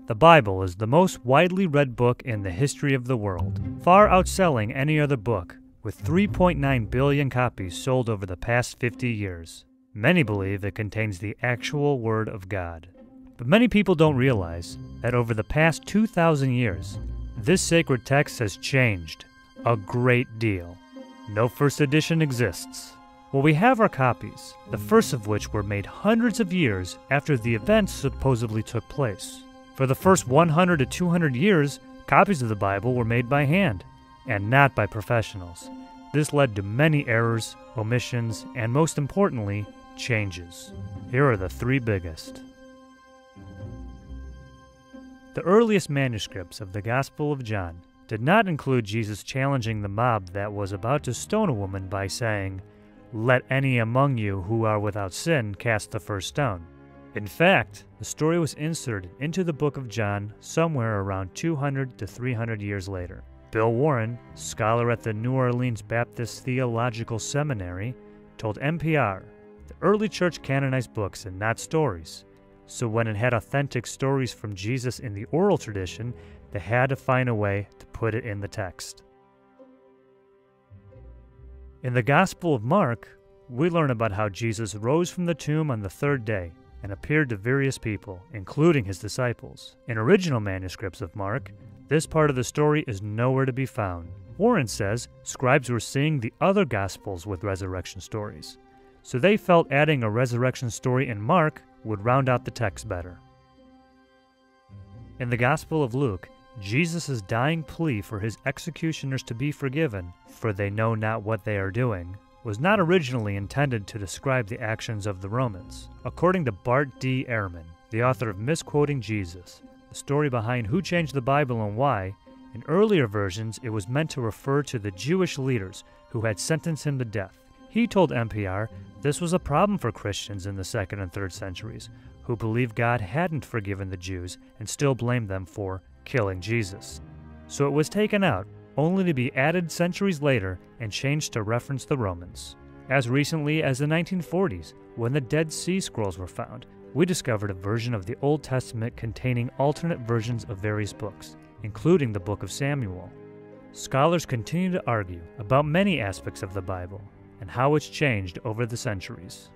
The Bible is the most widely read book in the history of the world, far outselling any other book, with 3.9 billion copies sold over the past 50 years. Many believe it contains the actual Word of God. But many people don't realize that over the past 2,000 years, this sacred text has changed a great deal. No first edition exists. Well, we have our copies, the first of which were made hundreds of years after the events supposedly took place. For the first 100 to 200 years, copies of the Bible were made by hand, and not by professionals. This led to many errors, omissions, and most importantly, changes. Here are the three biggest. The earliest manuscripts of the Gospel of John did not include Jesus challenging the mob that was about to stone a woman by saying, "Let any among you who are without sin cast the first stone." In fact, the story was inserted into the book of John somewhere around 200 to 300 years later. Bill Warren, scholar at the New Orleans Baptist Theological Seminary, told NPR, "The early church canonized books and not stories. So when it had authentic stories from Jesus in the oral tradition, they had to find a way to put it in the text." In the Gospel of Mark, we learn about how Jesus rose from the tomb on the third day and appeared to various people, including his disciples. In original manuscripts of Mark, this part of the story is nowhere to be found. Warren says scribes were seeing the other Gospels with resurrection stories, so they felt adding a resurrection story in Mark would round out the text better. In the Gospel of Luke, Jesus' dying plea for his executioners to be forgiven, for they know not what they are doing, was not originally intended to describe the actions of the Romans. According to Bart D. Ehrman, the author of Misquoting Jesus, the story behind who changed the Bible and why, in earlier versions it was meant to refer to the Jewish leaders who had sentenced him to death. He told NPR this was a problem for Christians in the 2nd and 3rd centuries, who believed God hadn't forgiven the Jews and still blamed them for killing Jesus. So it was taken out, only to be added centuries later and changed to reference the Romans. As recently as the 1940s, when the Dead Sea Scrolls were found, we discovered a version of the Old Testament containing alternate versions of various books, including the Book of Samuel. Scholars continue to argue about many aspects of the Bible and how it's changed over the centuries.